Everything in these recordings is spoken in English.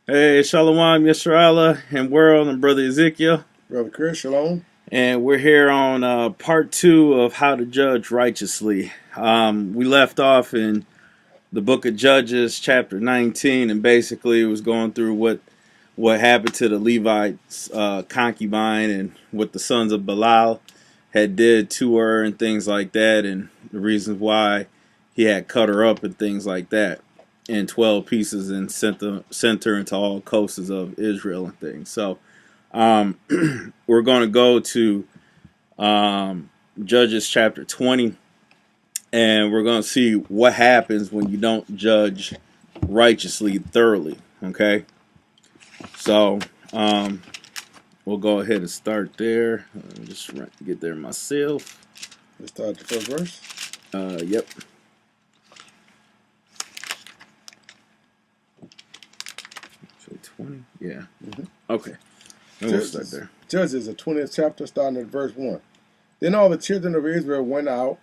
Hey, Shalom, Yisrael, and world, and Brother Ezekiel. Brother Chris, shalom. And we're here on part two of How to Judge Righteously. We left off in the book of Judges, chapter 19, and basically it was going through what happened to the Levite's concubine and what the sons of Belial had did to her and things like that, and the reasons why he had cut her up and things like that in 12 pieces and sent her into all coasts of Israel and things. So we're going to go to Judges chapter 20, and we're going to see what happens when you don't judge righteously thoroughly. Okay, so we'll go ahead and start there. Just get there myself. Let's start the first verse. Yep. So 20, yeah. Okay. We'll start there. Judges, the 20th chapter, starting at verse 1. Then all the children of Israel went out,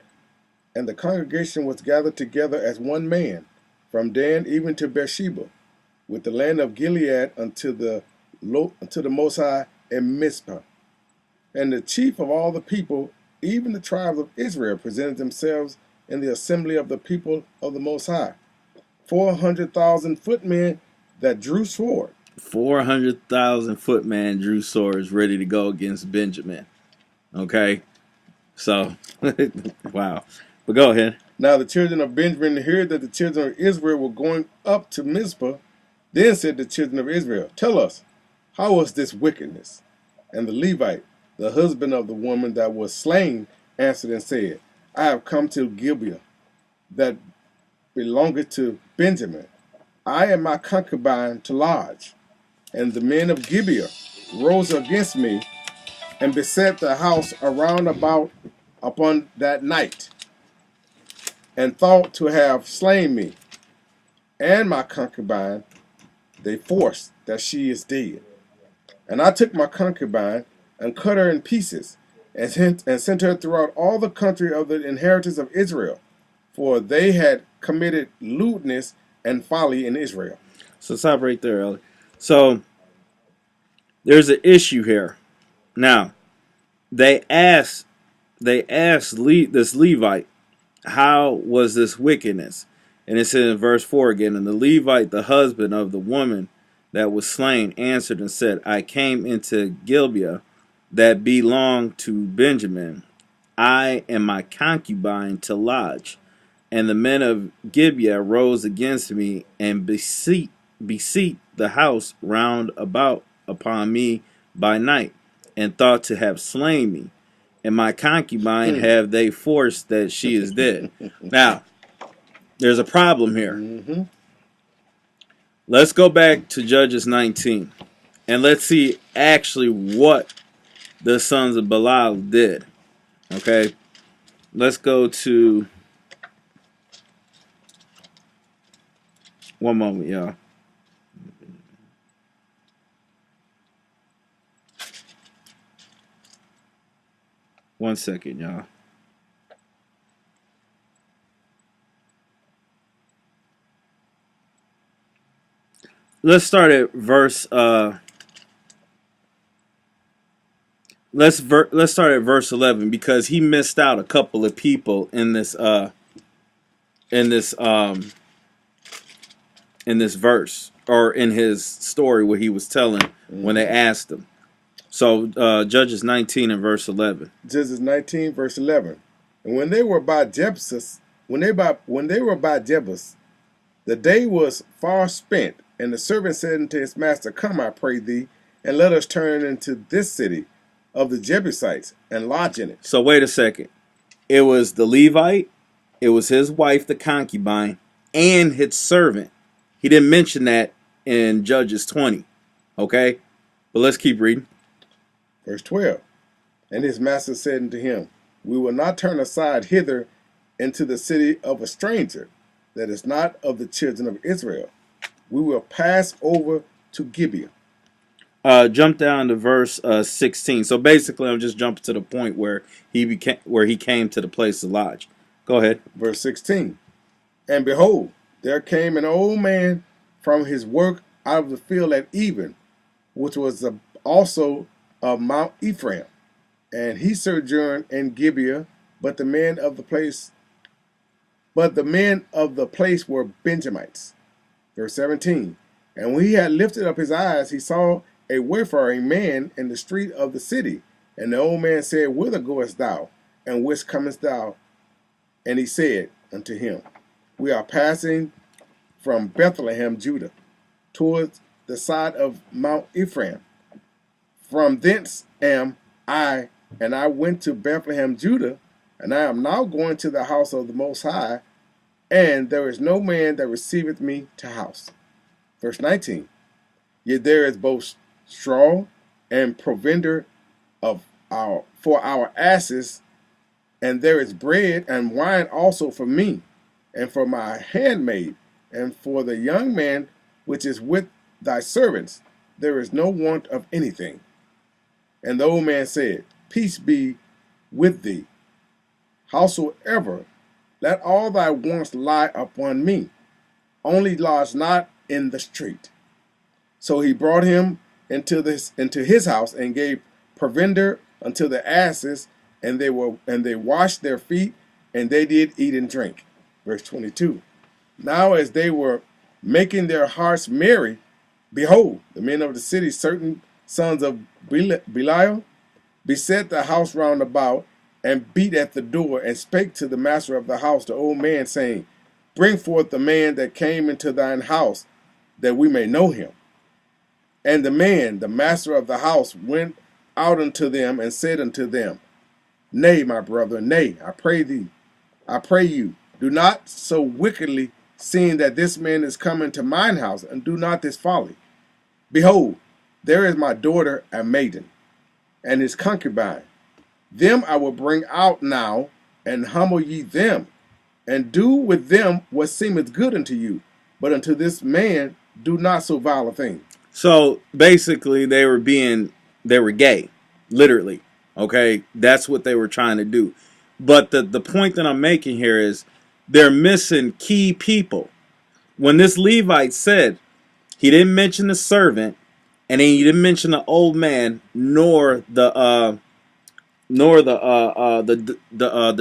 and the congregation was gathered together as one man, from Dan even to Beersheba, with the land of Gilead unto the Most High and Mizpah. And the chief of all the people, even the tribes of Israel, presented themselves in the assembly of the people of the Most High, 400,000 footmen that drew sword. 400,000 footman drew swords ready to go against Benjamin. Okay? So, wow. But go ahead. Now the children of Benjamin heard that the children of Israel were going up to Mizpah. Then said the children of Israel, Tell us, how was this wickedness? And the Levite, the husband of the woman that was slain, answered and said, I have come to Gibeah, that belongeth to Benjamin. I and my concubine to lodge. And the men of Gibeah rose against me, and beset the house around about upon that night, and thought to have slain me. And my concubine they forced that she is dead. And I took my concubine, and cut her in pieces, and sent her throughout all the country of the inheritance of Israel, for they had committed lewdness and folly in Israel. So stop right there, Ellie. So there's an issue here. Now, they asked this Levite, how was this wickedness? And it says in verse 4 again, and the Levite, the husband of the woman that was slain, answered and said, I came into Gibeah that belonged to Benjamin, I and my concubine to lodge. And the men of Gibeah rose against me, and beset the house round about upon me by night, and thought to have slain me. And my concubine have they forced that she is dead. Now, there's a problem here. Let's go back to Judges 19, and let's see actually what the sons of Belial did. Okay? Let's go to... One moment, y'all. One second, y'all. Let's start at verse. Let's start at verse 11, because he missed out a couple of people in this verse, or in his story where he was telling when they asked him. So Judges 19 and verse 11. Judges 19 verse 11. And when they were by Jebus, the day was far spent, and the servant said unto his master, Come, I pray thee, and let us turn into this city of the Jebusites, and lodge in it. So wait a second. It was the Levite, it was his wife, the concubine, and his servant. He didn't mention that in Judges 20. Okay? But let's keep reading. Verse 12. And his master said unto him, We will not turn aside hither into the city of a stranger, that is not of the children of Israel. We will pass over to Gibeah. Jump down to verse 16. So basically, I'm just jumping to the point where he came to the place to lodge. Go ahead. Verse 16. And behold, there came an old man from his work out of the field at even, which was also of Mount Ephraim. And he sojourned in Gibeah, but the men of the place were Benjamites. Verse 17. And when he had lifted up his eyes, he saw a wayfaring man in the street of the city. And the old man said, Whither goest thou? And whence comest thou? And he said unto him, We are passing from Bethlehem, Judah, towards the side of Mount Ephraim. From thence am I, and I went to Bethlehem, Judah, and I am now going to the house of the Most High, and there is no man that receiveth me to house. Verse 19. Yet there is both straw and provender for our asses, and there is bread and wine also for me, and for my handmaid, and for the young man which is with thy servants. There is no want of anything. And the old man said, Peace be with thee. Howsoever, let all thy wants lie upon me. Only lodge not in the street. So he brought him into his house and gave provender unto the asses, and they washed their feet, and they did eat and drink. Verse 22. Now as they were making their hearts merry, behold, the men of the city, certain sons of Belial, beset the house round about, and beat at the door, and spake to the master of the house, the old man, saying, Bring forth the man that came into thine house, that we may know him. And the man, the master of the house, went out unto them, and said unto them, Nay, my brother, nay, I pray you, do not so wickedly, seeing that this man is come into mine house, and do not this folly. Behold, there is my daughter a maiden, and his concubine. Them I will bring out now, and humble ye them, and do with them what seemeth good unto you. But unto this man do not so vile a thing. So basically, they were gay, literally. Okay, that's what they were trying to do. But the point that I'm making here is they're missing key people. When this Levite said, he didn't mention the servant, and he didn't mention the old man, nor the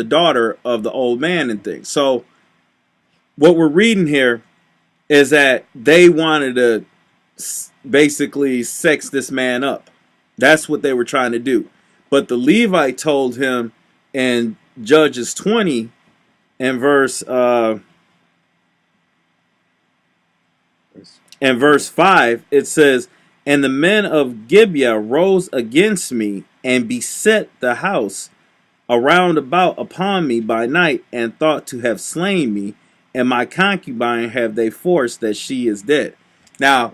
daughter of the old man and things. So what we're reading here is that they wanted to basically sex this man up. That's what they were trying to do. But the Levite told him in Judges 20 and verse 5, it says, And the men of Gibeah rose against me and beset the house around about upon me by night, and thought to have slain me, and my concubine have they forced that she is dead. Now,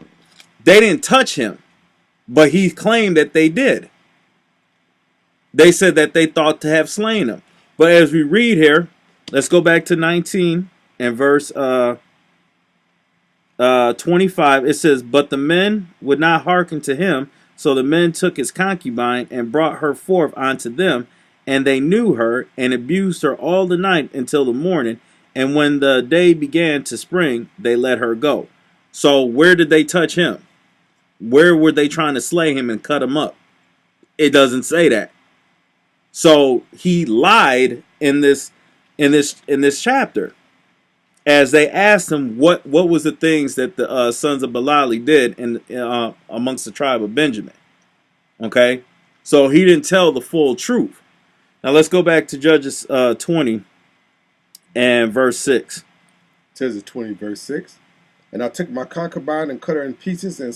they didn't touch him, but he claimed that they did. They said that they thought to have slain him. But as we read here, let's go back to 19 and verse 25. It says, But the men would not hearken to him, so the men took his concubine and brought her forth unto them, and they knew her and abused her all the night until the morning. And when the day began to spring, they let her go. So where did they touch him? Where were they trying to slay him and cut him up? It doesn't say that. So he lied in this chapter, as they asked him what was the things that the sons of Belial did in amongst the tribe of Benjamin. Okay, so he didn't tell the full truth. Now let's go back to Judges 20 and verse 6. It says in 20 verse 6, And I took my concubine and cut her in pieces, and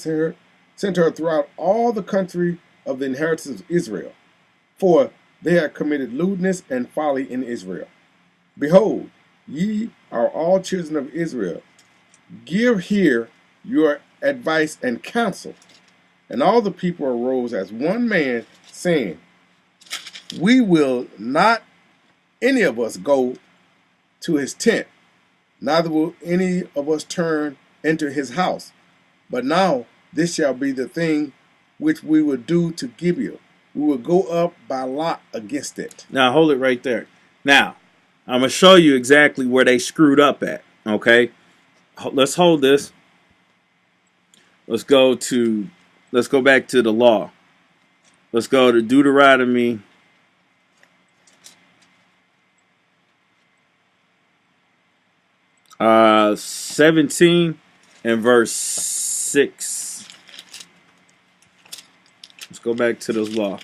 sent her throughout all the country of the inheritance of Israel, for they had committed lewdness and folly in Israel. Behold, ye are all children of Israel. Give here your advice and counsel. And all the people arose as one man, saying, We will not any of us go to his tent, neither will any of us turn into his house. But now this shall be the thing which we will do to Gibeah. We will go up by lot against it. Now hold it right there. Now, I'm going to show you exactly where they screwed up at. Okay? Let's hold this. Let's go back to the law. Let's go to Deuteronomy 17 and verse 6. Let's go back to this law.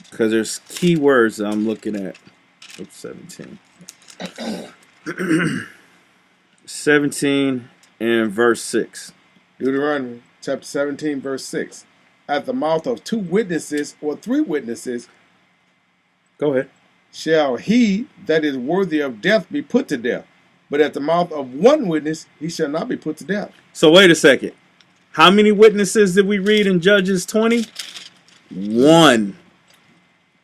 Because there's key words that I'm looking at. Oops, 17. 17 and verse 6. Deuteronomy chapter 17, verse 6. At the mouth of 2 witnesses or 3 witnesses Go ahead. shall he that is worthy of death be put to death. But at the mouth of 1 witness he shall not be put to death. So wait a second. How many witnesses did we read in Judges 20? 1.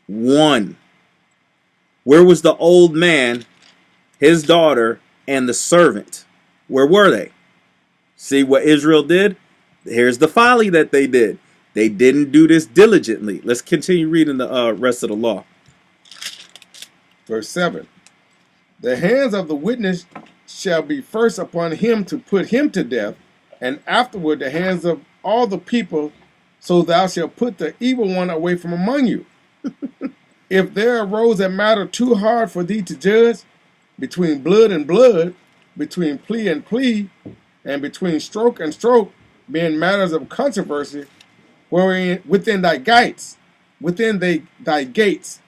1. Where was the old man, his daughter, and the servant? Where were they? See what Israel did? Here's the folly that they did. They didn't do this diligently. Let's continue reading the rest of the law. Verse 7. The hands of the witness shall be first upon him to put him to death, and afterward the hands of all the people, so thou shalt put the evil one away from among you. If there arose a matter too hard for thee to judge, between blood and blood, between plea and plea, and between stroke and stroke, being matters of controversy, wherein within thy gates, thy gates,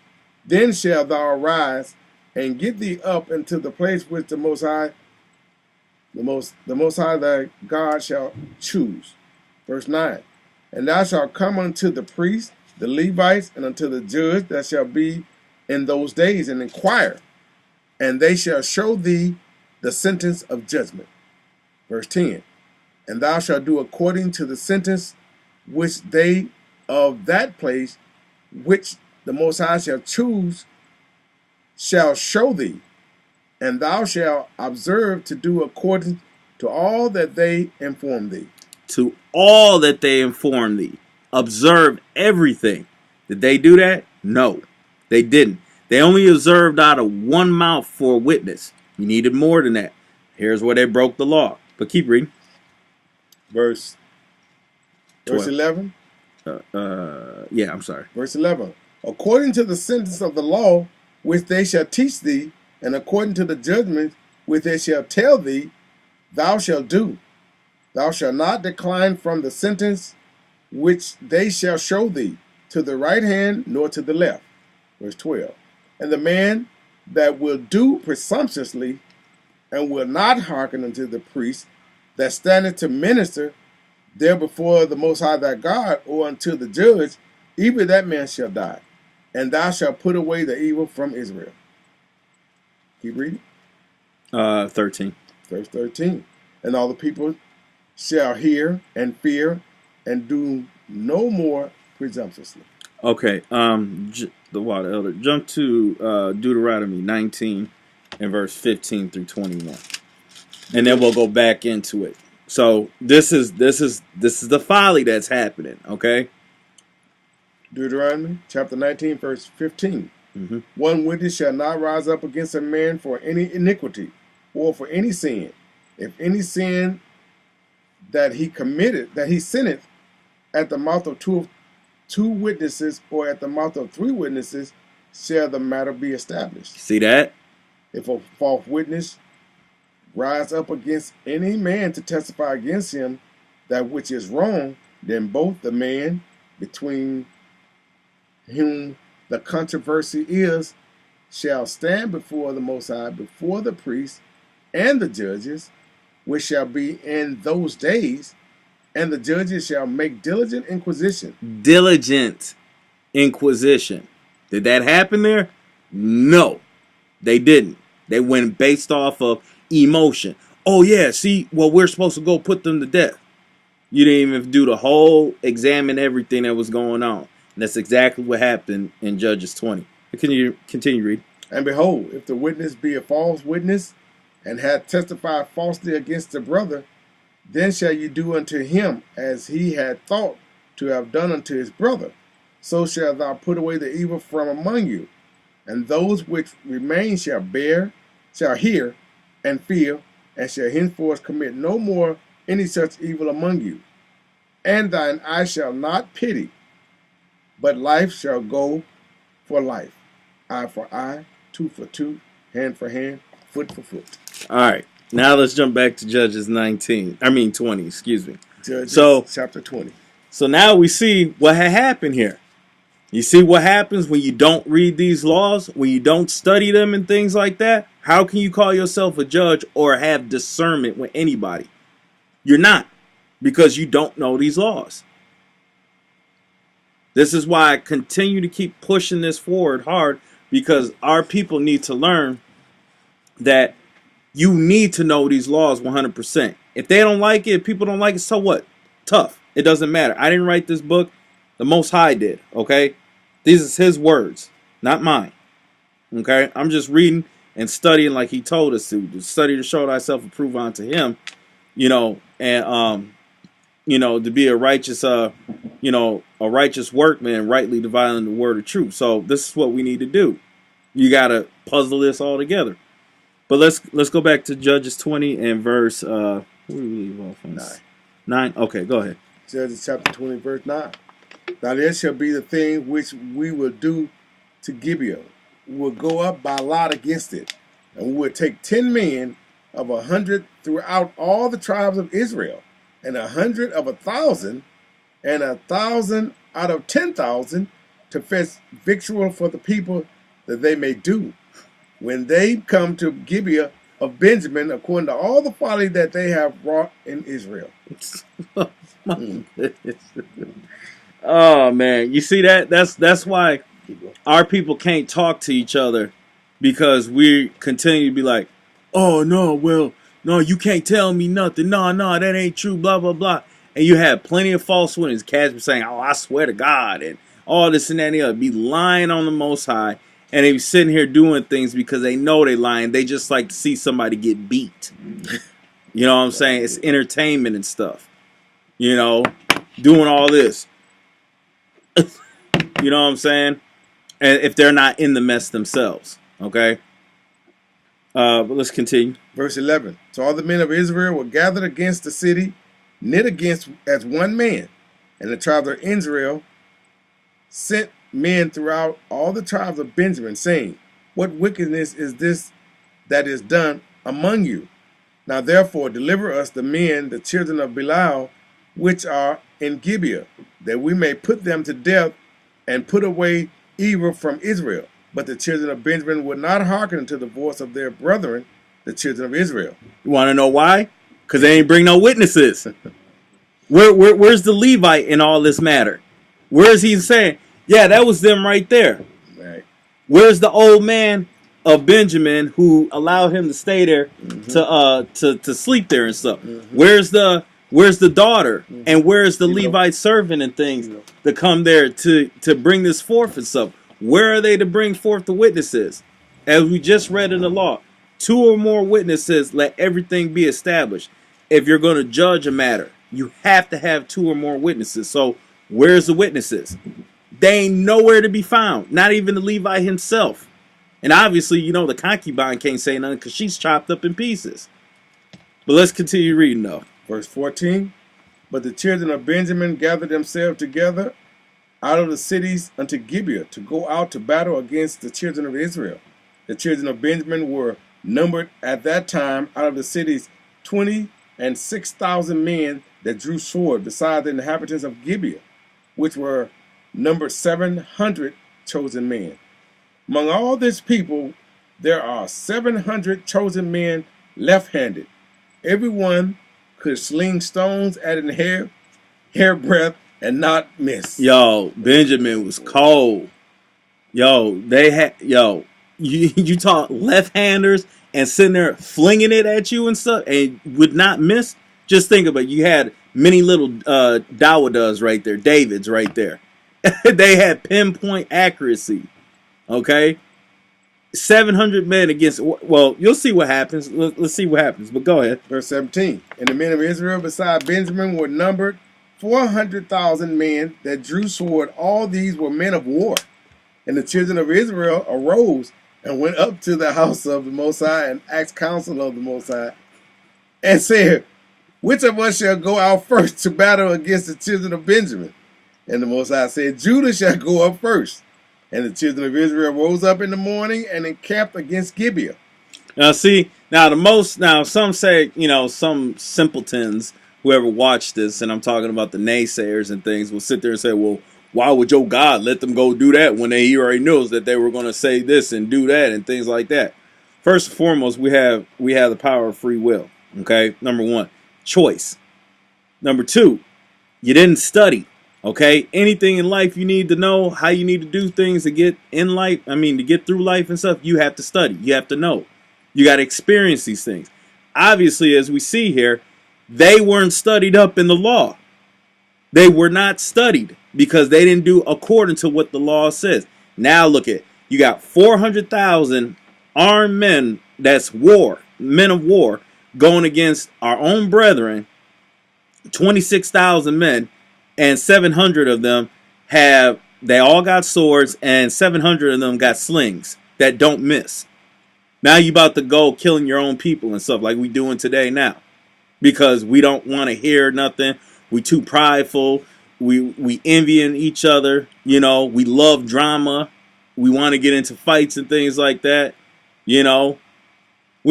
then shalt thou arise and get thee up into the place which the Most High thy God shall choose. Verse 9. And thou shalt come unto the priests, the Levites, and unto the judge that shall be in those days, and inquire, and they shall show thee the sentence of judgment. Verse 10. And thou shalt do according to the sentence which they of that place, which the Most High shall choose, shall show thee, and thou shalt observe to do according to all that they inform thee. To all that they inform thee. Observe everything. Did they do that? No, they didn't. They only observed out of 1 mouth for a witness. You needed more than that. Here's where they broke the law. But keep reading. Verse 12. 11. Yeah, I'm sorry. Verse 11. According to the sentence of the law, which they shall teach thee, and according to the judgment which they shall tell thee, thou shalt do. Thou shalt not decline from the sentence which they shall show thee, to the right hand nor to the left. Verse 12. And the man that will do presumptuously, and will not hearken unto the priest that standeth to minister there before the Most High thy God, or unto the judge, even that man shall die. And thou shalt put away the evil from Israel. Keep reading. 13. Verse 13. And all the people shall hear and fear, and do no more presumptuously. Okay. The water elder. Jump to Deuteronomy 19 and verse 15 through 21, and then we'll go back into it. So this is the folly that's happening. Okay. Deuteronomy chapter 19, verse 15. Mm-hmm. 1 witness shall not rise up against a man for any iniquity or for any sin. If any sin that he committed, that he sinneth at the mouth of two witnesses, or at the mouth of 3 witnesses, shall the matter be established. See that? If a false witness rise up against any man to testify against him that which is wrong, then both the man between whom the controversy is shall stand before the Most High, before the priests and the judges, which shall be in those days, and the judges shall make diligent inquisition. Diligent inquisition. Did that happen there? No, they didn't. They went based off of emotion. Oh yeah, see, well, we're supposed to go put them to death. You didn't even do the whole examine everything that was going on. And that's exactly what happened in Judges 20. Can you continue reading? And behold, if the witness be a false witness, and hath testified falsely against the brother, then shall you do unto him as he had thought to have done unto his brother. So shalt thou put away the evil from among you. And those which remain shall hear, and fear, and shall henceforth commit no more any such evil among you. And thine eye shall not pity, but life shall go for life, eye for eye, tooth for tooth, hand for hand, foot for foot. All right. Now let's jump back to Judges 20, excuse me. Judges So- chapter 20. So now we see what had happened here. You see what happens when you don't read these laws, when you don't study them and things like that? How can you call yourself a judge or have discernment with anybody? You're not, because you don't know these laws. This is why I continue to keep pushing this forward hard, because our people need to learn that you need to know these laws 100%. If they don't like it, if people don't like it, so what? Tough. It doesn't matter. I didn't write this book. The Most High did, okay? These is his words, not mine. Okay? I'm just reading and studying like he told us to study to show thyself approved unto him, and to be a righteous workman, rightly dividing the word of truth. So this is what we need to do. You gotta puzzle this all together. But let's go back to Judges 20 and verse where do we leave off on? 9. Okay, go ahead. Judges chapter 20, verse 9. Now there shall be the thing which we will do to Gibeah. We will go up by lot against it, and we will take 10 men of 100 throughout all the tribes of Israel, and 100 of 1,000, and 1,000 out of 10,000 to fetch victual for the people, that they may do, when they come to Gibeah of Benjamin, according to all the folly that they have wrought in Israel. Oh man, you see that? That's why our people can't talk to each other, because we continue to be like, oh no, well, no, you can't tell me nothing. No, that ain't true, blah blah blah. And you have plenty of false witnesses, cats be saying, oh, I swear to God, and all this and that and the other, be lying on the Most High, and they be sitting here doing things because they know they lying. They just like to see somebody get beat. You know what I'm saying? It's entertainment and stuff. Doing all this. You know what I'm saying? And if they're not in the mess themselves. Okay? But let's continue. Verse 11. So all the men of Israel were gathered against the city, knit against as one man. And the tribes of Israel sent men throughout all the tribes of Benjamin, saying, what wickedness is this that is done among you? Now therefore deliver us the men, the children of Belial, which are in Gibeah, that we may put them to death and put away evil from Israel. But the children of Benjamin would not hearken to the voice of their brethren, the children of Israel. You want to know why? Because they ain't bring no witnesses. Where's the Levite in all this matter? Where is he saying, yeah, that was them right there? Right. Where's the old man of Benjamin who allowed him to stay there to sleep there and stuff? Where's the daughter? And where's the Levite servant and things to come there to bring this forth and stuff? Where are they to bring forth the witnesses? As we just read in the law, 2 or more witnesses, let everything be established. If you're going to judge a matter, you have to have 2 or more witnesses. So where's the witnesses? They ain't nowhere to be found. Not even the Levite himself. And obviously, the concubine can't say nothing because she's chopped up in pieces. But let's continue reading though. Verse 14. But the children of Benjamin gathered themselves together out of the cities unto Gibeah to go out to battle against the children of Israel. The children of Benjamin were numbered at that time out of the cities 26,000 men that drew sword, beside the inhabitants of Gibeah, which were numbered 700 chosen men. Among all this people, there are 700 chosen men left-handed. Everyone could sling stones at an hairbreadth and not miss. Yo, Benjamin was cold. You talk left-handers and sitting there flinging it at you and stuff and would not miss. Just think about it. You had many little Dawadas right there, Davids right there. They had pinpoint accuracy. Okay? 700 men against, well, you'll see what happens. Let's see what happens, but go ahead. Verse 17. And the men of Israel beside Benjamin were numbered 400,000 men that drew sword. All these were men of war. And the children of Israel arose and went up to the house of the Most High and asked counsel of the Most High and said, which of us shall go out first to battle against the children of Benjamin? And the Most High said, Judah shall go up first. And the children of Israel rose up in the morning and encamped against Gibeah. Now, see, now some say, some simpletons, whoever watched this, and I'm talking about the naysayers and things, will sit there and say, well, why would your God let them go do that when he already knows that they were going to say this and do that and things like that? First and foremost, we have the power of free will. Okay, number one, choice. Number two, you didn't study. Okay, anything in life you need to know how you need to do things to get in life. To get through life and stuff, you have to study. You have to know. You got to experience these things. Obviously, as we see here, they weren't studied up in the law. They were not studied because they didn't do according to what the law says. Now look at, you got 400,000 armed men, that's men of war, going against our own brethren, 26,000 men, and 700 of them they all got swords, and 700 of them got slings that don't miss. Now you about to go killing your own people and stuff like we doing today now. Because we don't want to hear nothing. We too prideful. We envying each other. We love drama. We want to get into fights and things like that. We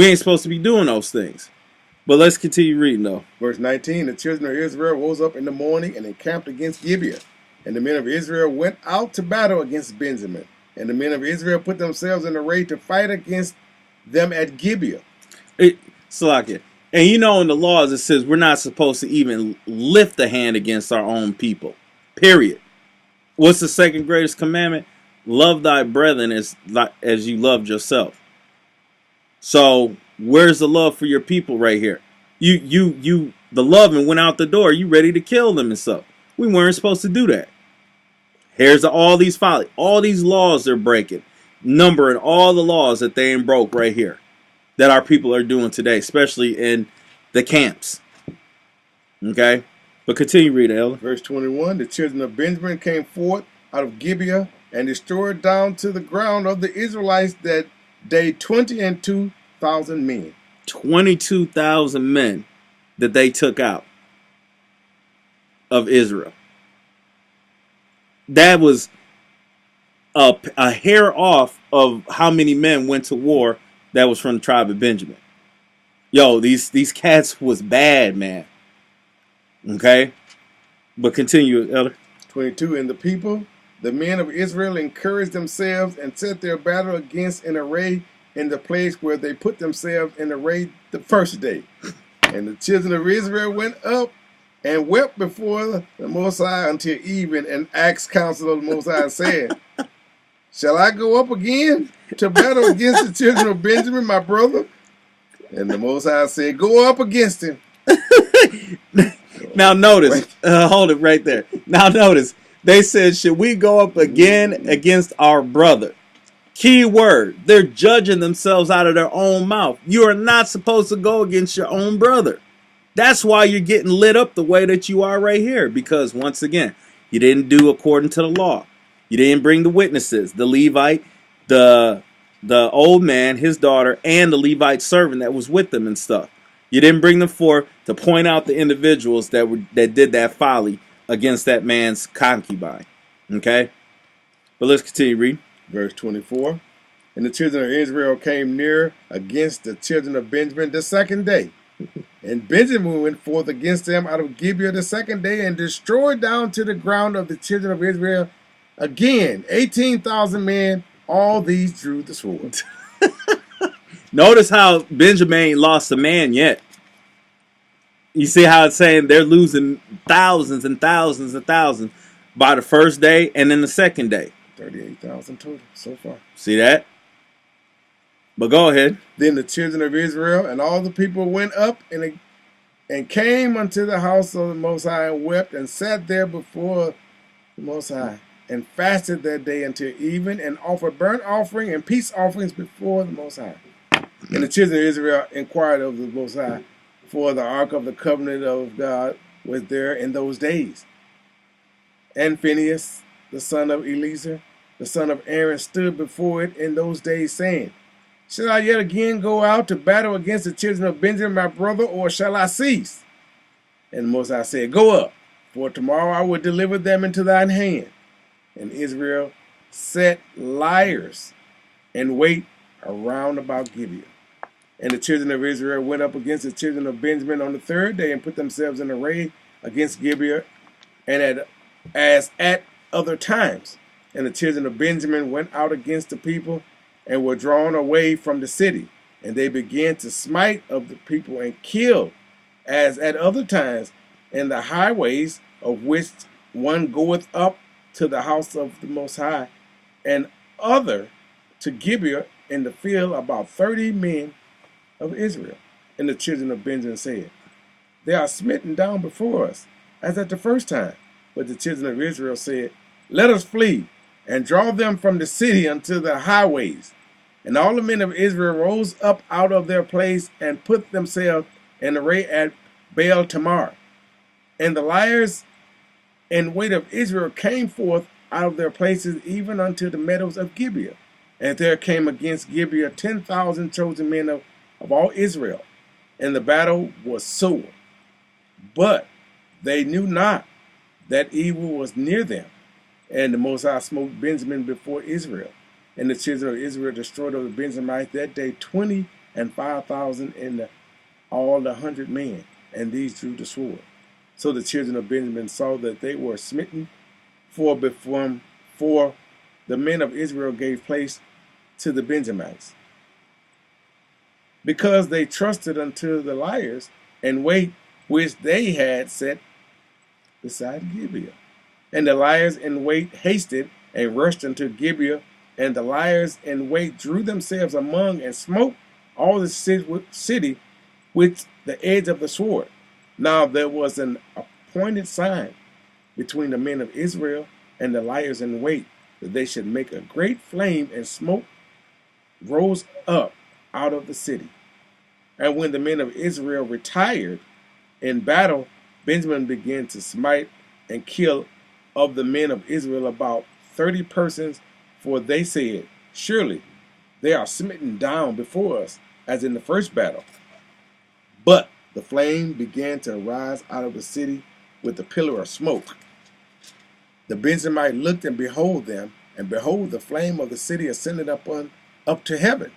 ain't supposed to be doing those things. But let's continue reading though. Verse 19, the children of Israel rose up in the morning and encamped against Gibeah. And the men of Israel went out to battle against Benjamin. And the men of Israel put themselves in array to fight against them at Gibeah. Salakia. And in the laws it says we're not supposed to even lift a hand against our own people. Period. What's the second greatest commandment? Love thy brethren as you loved yourself. So where's the love for your people right here? The loving went out the door. You ready to kill them and stuff. We weren't supposed to do that. Here's all these folly. All these laws they're breaking. Numbering all the laws that they ain't broke right here. That our people are doing today, especially in the camps. Okay? But continue reading, Elder. Verse 21, the children of Benjamin came forth out of Gibeah and destroyed down to the ground of the Israelites that day 22,000 men. 22,000 men that they took out of Israel. That was a hair off of how many men went to war that was from the tribe of Benjamin. Yo, these cats was bad, man. Okay? But continue, Elder. 22, and the people, the men of Israel, encouraged themselves and set their battle against an array in the place where they put themselves in array the first day. And the children of Israel went up and wept before the Most High until even, and asked counsel of the Most High, saying, shall I go up again to battle against the children of Benjamin, my brother? And the Most High said, go up against him. Now notice, hold it right there. Now notice, they said, should we go up again against our brother? Key word, they're judging themselves out of their own mouth. You are not supposed to go against your own brother. That's why you're getting lit up the way that you are right here. Because once again, you didn't do according to the law. You didn't bring the witnesses, the Levite, the old man, his daughter, and the Levite servant that was with them and stuff. You didn't bring them forth to point out the individuals that did that folly against that man's concubine. Okay? But let's continue reading. Verse 24. And the children of Israel came near against the children of Benjamin the second day. And Benjamin went forth against them out of Gibeah the second day and destroyed down to the ground of the children of Israel again 18,000 men. All these drew the sword. Notice how Benjamin ain't lost a man yet. You see how it's saying they're losing thousands and thousands and thousands by the first day and then the second day. 38,000 total so far. See that? But go ahead. Then the children of Israel and all the people went up and came unto the house of the Most High and wept and sat there before the Most High and fasted that day until even and offered burnt offering and peace offerings before the Most High. And the children of Israel inquired of the Most High, for the ark of the covenant of God was there in those days. And Phinehas, the son of Eleazar, the son of Aaron, stood before it in those days, saying, shall I yet again go out to battle against the children of Benjamin, my brother, or shall I cease? And Moses said, Go up, for tomorrow I will deliver them into thine hand. And Israel set liers in wait around about Gibeah. And the children of Israel went up against the children of Benjamin on the third day and put themselves in array against Gibeah, and as at other times. And the children of Benjamin went out against the people and were drawn away from the city. And they began to smite of the people and kill, as at other times, in the highways, of which one goeth up to the house of the Most High, and other to Gibeah in the field, about 30 men of Israel. And the children of Benjamin said, They are smitten down before us, as at the first time. But the children of Israel said, Let us flee, and draw them from the city unto the highways. And all the men of Israel rose up out of their place, and put themselves in array at Baal Tamar. And the liers in wait of Israel came forth out of their places, even unto the meadows of Gibeah. And there came against Gibeah 10,000 chosen men of all Israel. And the battle was sore. But they knew not that evil was near them. And the Most High smote Benjamin before Israel. And the children of Israel destroyed of the Benjamites that day 25,000 in all the 100 men. And these drew the sword. So the children of Benjamin saw that they were smitten, for the men of Israel gave place to the Benjamites, because they trusted unto the liers and wait which they had set beside Gibeah. And the liers in wait hasted and rushed unto Gibeah, and the liers in wait drew themselves among and smote all the city with the edge of the sword. Now there was an appointed sign between the men of Israel and the liers in wait, that they should make a great flame, and smoke rose up out of the city. And when the men of Israel retired in battle, Benjamin began to smite and kill of the men of Israel about 30 persons, for they said, Surely they are smitten down before us, as in the first battle. But the flame began to arise out of the city with a pillar of smoke. The Benjamite looked, and behold them, and behold, the flame of the city ascended up to heaven.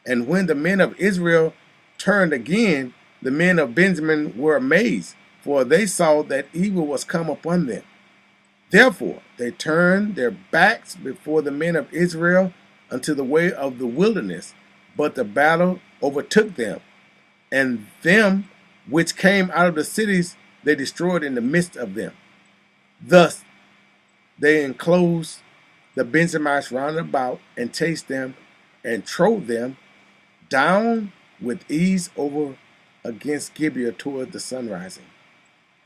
And when the men of Israel turned again, the men of Benjamin were amazed, for they saw that evil was come upon them. Therefore they turned their backs before the men of Israel unto the way of the wilderness. But the battle overtook them, and them which came out of the cities they destroyed in the midst of them. Thus they enclosed the Benjamites round about, and chased them, and trode them down with ease over against Gibeah toward the sunrising.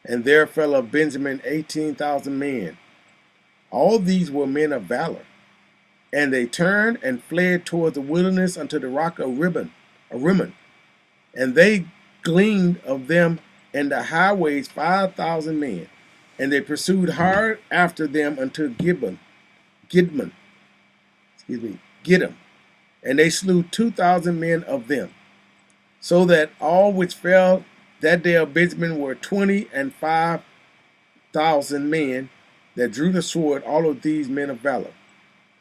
And there fell of Benjamin 18,000 men. All these were men of valor. And they turned and fled toward the wilderness unto the rock of Rimmon. And they gleaned of them in the highways 5,000 men. And they pursued hard after them unto Gidom. And they slew 2,000 men of them. So that all which fell that day of Benjamin were 25,000 men that drew the sword, all of these men of valor.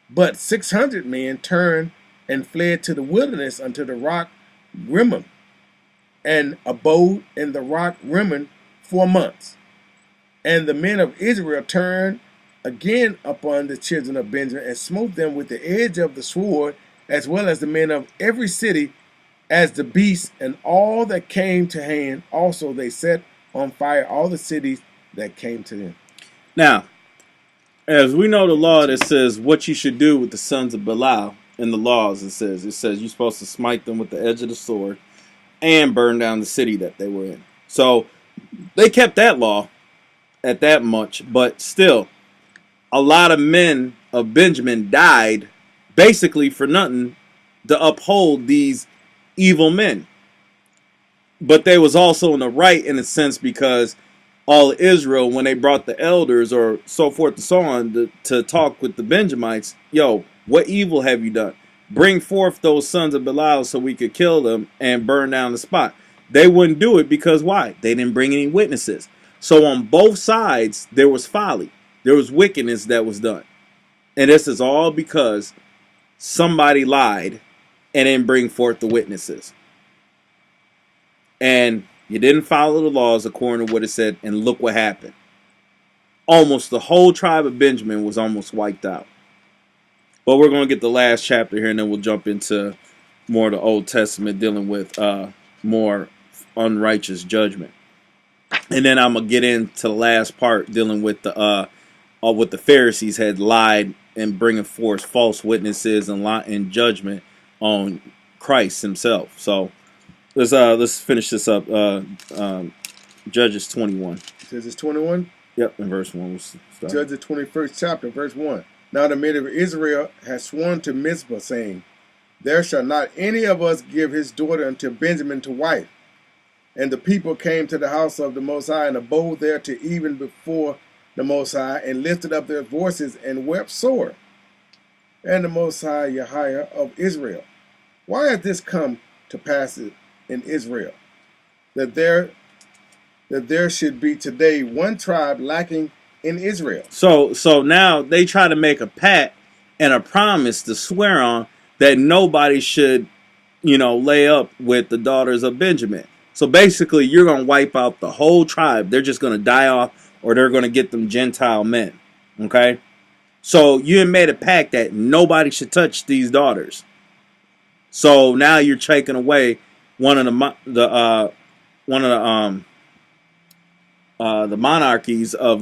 But 600 men turned and fled to the wilderness unto the rock Rimmon, and abode in the rock Rimmon 4 months. And the men of Israel turned again upon the children of Benjamin, and smote them with the edge of the sword, as well as the men of every city, as the beasts, and all that came to hand. Also they set on fire all the cities that came to them. Now, as we know the law that says what you should do with the sons of Belial, in the laws it says you're supposed to smite them with the edge of the sword and burn down the city that they were in. So they kept that law at that much, but still, a lot of men of Benjamin died basically for nothing to uphold these evil men. But they was also in the right in a sense, because all of Israel, when they brought the elders or so forth and so on to talk with the Benjamites, yo, what evil have you done? Bring forth those sons of Belial so we could kill them and burn down the spot. they wouldn't do it because why? They didn't bring any witnesses. So on both sides, there was folly. There was wickedness that was done. And this is all because somebody lied and didn't bring forth the witnesses. And you didn't follow the laws according to what it said, and look what happened. Almost the whole tribe of Benjamin was almost wiped out. But we're going to get the last chapter here, and then we'll jump into more of the Old Testament dealing with more unrighteous judgment. And then I'm going to get into the last part dealing with the Pharisees had lied and bringing forth false witnesses and judgment on Christ himself. So let's finish this up. Judges 21. Judges 21? Yep, in verse 1. Judges 21st chapter, verse 1. Now the men of Israel had sworn to Mizpah, saying, there shall not any of us give his daughter unto Benjamin to wife. And the people came to the house of the Most High, and abode there to even before the Most High, and lifted up their voices, and wept sore. And the Most High Yahweh of Israel, why hath this come to pass in Israel, that there should be today one tribe lacking in Israel? So now they try to make a pact and a promise to swear on that nobody should, lay up with the daughters of Benjamin. So basically, you're going to wipe out the whole tribe. They're just going to die off, or they're going to get them Gentile men. Okay? So you had made a pact that nobody should touch these daughters. So now you're taking away one of the monarchies of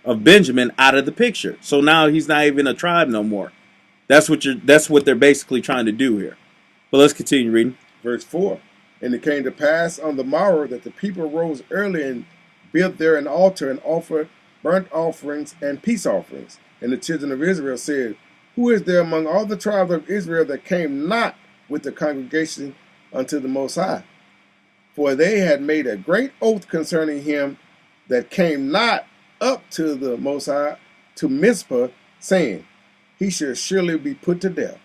of Benjamin out of the picture. So now he's not even a tribe no more. That's what they're basically trying to do here. But let's continue reading. Verse 4. And it came to pass on the morrow that the people rose early and built there an altar and offered burnt offerings and peace offerings. And the children of Israel said, who is there among all the tribes of Israel that came not with the congregation unto the Most High? For they had made a great oath concerning him that came not up to the Most High, to Mizpah, saying, he should surely be put to death.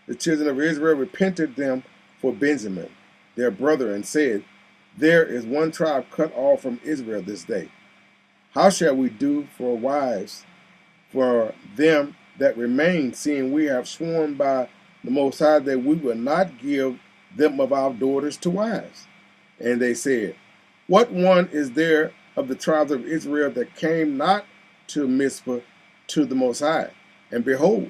The children of Israel repented them for Benjamin, their brother, and said, there is one tribe cut off from Israel this day. How shall we do for wives for them that remain, seeing we have sworn by the Most High that we will not give them of our daughters to wives? And they said, what one is there of the tribes of Israel that came not to Mizpah to the Most High? And behold,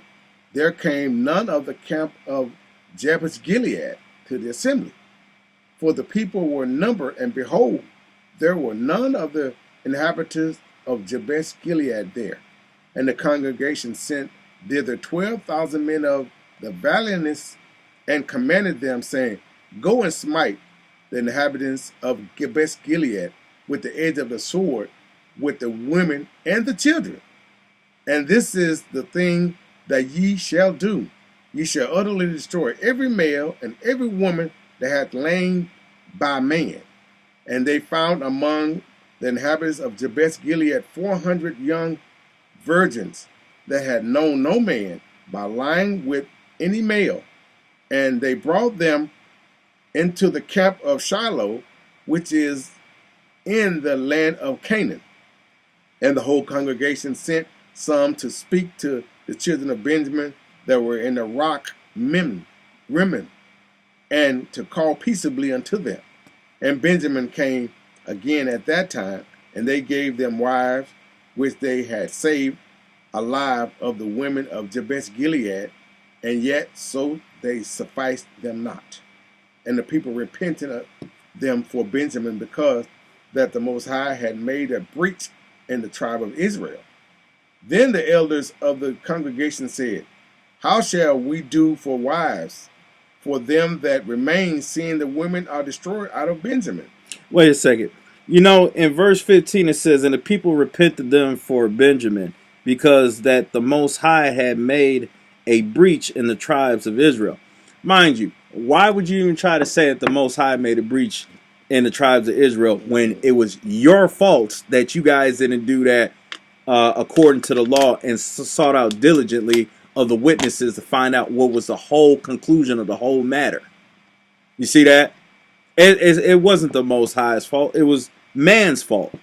there came none of the camp of Jabesh Gilead to the assembly. For the people were numbered, and behold, there were none of the inhabitants of Jabesh Gilead there. And the congregation sent thither 12,000 men of the valiantest, and commanded them, saying, go and smite the inhabitants of Jabesh Gilead with the edge of the sword, with the women and the children. And this is the thing that ye shall do. Ye shall utterly destroy every male and every woman that hath lain by man. And they found among the inhabitants of Jabesh Gilead 400 young virgins that had known no man by lying with any male. And they brought them into the camp of Shiloh, which is in the land of Canaan. And the whole congregation sent some to speak to the children of Benjamin that were in the rock Rimmon, and to call peaceably unto them. And Benjamin came again at that time, and they gave them wives, which they had saved alive of the women of Jabesh Gilead, and yet so they sufficed them not. And the people repented of them for Benjamin, because that the Most High had made a breach in the tribe of Israel. Then the elders of the congregation said, how shall we do for wives for them that remain, seeing the women are destroyed out of Benjamin? Wait a second. In verse 15 it says, and the people repented them for Benjamin, because that the Most High had made a breach in the tribes of Israel. Mind you, why would you even try to say that the Most High made a breach in the tribes of Israel when it was your fault that you guys didn't do that according to the law and sought out diligently of the witnesses to find out what was the whole conclusion of the whole matter? You see that? It wasn't the Most High's fault. It was man's fault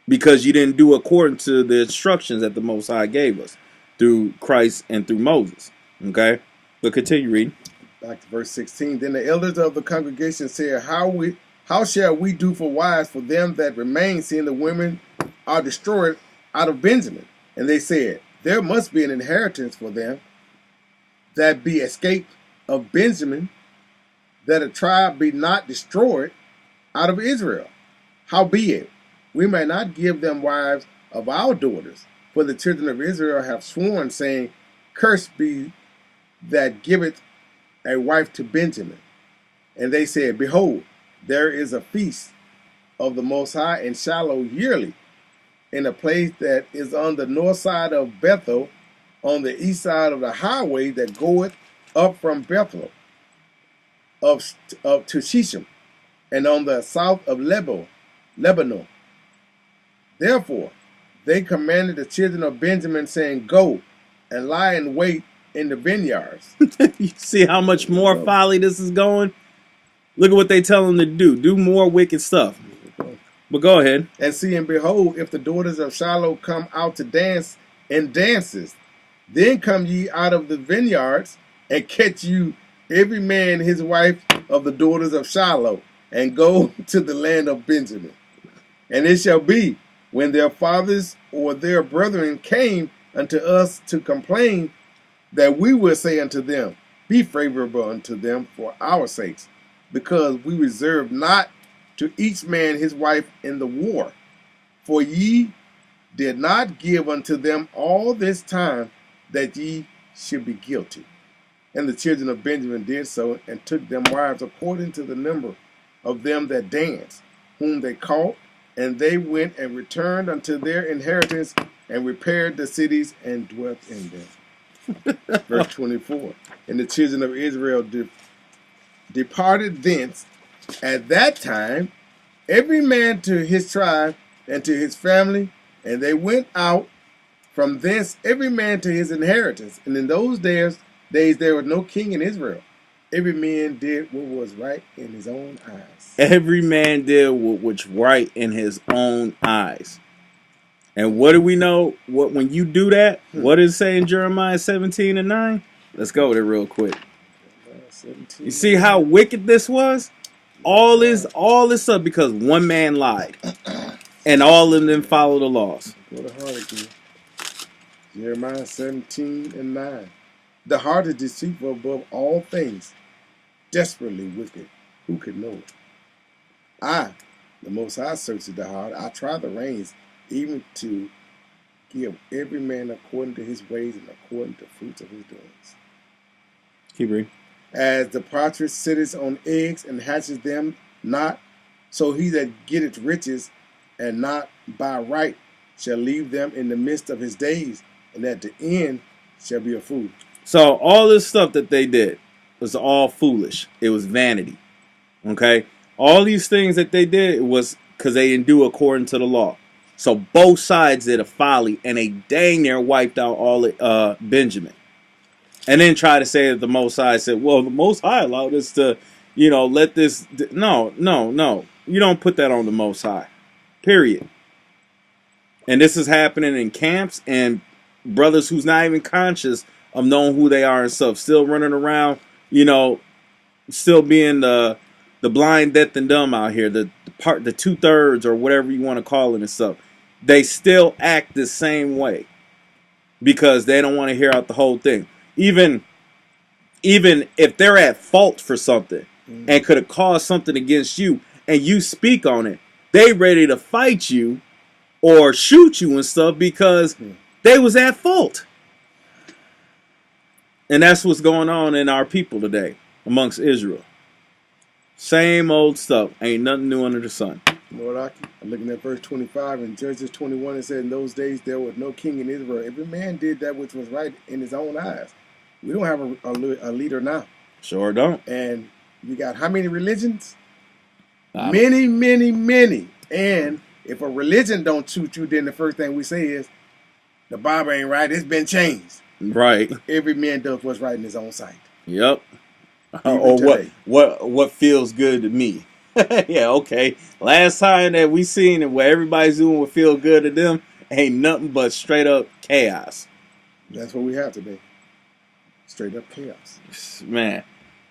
because you didn't do according to the instructions that the Most High gave us through Christ and through Moses. Okay, but continue reading. Back to verse 16. Then the elders of the congregation said, How shall we do for wives for them that remain, seeing the women are destroyed out of Benjamin? And they said, There must be an inheritance for them that be escaped of Benjamin, that a tribe be not destroyed out of Israel. Howbeit, we may not give them wives of our daughters, for the children of Israel have sworn, saying, Cursed be that giveth a wife to Benjamin. And they said, Behold, there is a feast of the Most High in Shiloh yearly, in a place that is on the north side of Bethel, on the east side of the highway that goeth up from Bethel to Shechem, and on the south of Lebanon. Therefore they commanded the children of Benjamin, saying, Go and lie in wait in the vineyards. You see how much more folly this is going? Look at what they tell them to do. Do more wicked stuff. But go ahead. And see, and behold, if the daughters of Shiloh come out to dance in dances, then come ye out of the vineyards, and catch you every man his wife of the daughters of Shiloh, and go to the land of Benjamin. And it shall be, when their fathers or their brethren came unto us to complain, that we will say unto them, Be favorable unto them for our sakes, because we reserve not to each man his wife in the war. For ye did not give unto them all this time, that ye should be guilty. And the children of Benjamin did so, and took them wives according to the number of them that danced, whom they caught, and they went and returned unto their inheritance, and repaired the cities, and dwelt in them. Verse 24. And the children of Israel departed thence at that time, every man to his tribe and to his family, and they went out from thence, every man to his inheritance. And in those days there was no king in Israel. Every man did what was right in his own eyes. Every man did what was right in his own eyes. And what do we know? What when you do that? What does it say in Jeremiah 17:9? Let's go with it real quick. You see how wicked this was? All this up because one man lied. And all of them followed the laws. Go to heart again. Jeremiah 17:9. The heart is deceitful above all things, desperately wicked. Who could know it? I, the Most High, searches the heart. I try the reins, even to give every man according to his ways and according to the fruits of his doings. Keep reading. As the partridge sitteth on eggs and hatches them not, so he that getteth riches and not by right shall leave them in the midst of his days, and at the end shall be a fool. So all this stuff that they did was all foolish. It was vanity. Okay? All these things that they did, it was because they didn't do according to the law. So both sides did a folly, and they dang near wiped out all Benjamin. And then try to say that the Most High said, well, the Most High allowed us to, let this... No. You don't put that on the Most High. Period. And this is happening in camps, and brothers who's not even conscious of knowing who they are and stuff, still running around, still being the blind, deaf, and dumb out here, the 2/3 or whatever you want to call it and stuff. They still act the same way because they don't want to hear out the whole thing. Even if they're at fault for something and could have caused something against you and you speak on it, they ready to fight you or shoot you and stuff because they was at fault. And that's what's going on in our people today amongst Israel. Same old stuff. Ain't nothing new under the sun. Lord, I'm looking at verse 25 in Judges 21. It said, in those days there was no king in Israel. Every man did that which was right in his own eyes. We don't have a leader now. Sure don't. And you got how many religions? Many, many, many. And if a religion don't suit you, then the first thing we say is, the Bible ain't right. It's been changed. Right. Every man does what's right in his own sight. Yep. Or what feels good to me. Yeah, okay. Last time that we seen it where everybody's doing what feel good to them ain't nothing but straight up chaos. That's what we have today. Straight up chaos. Man.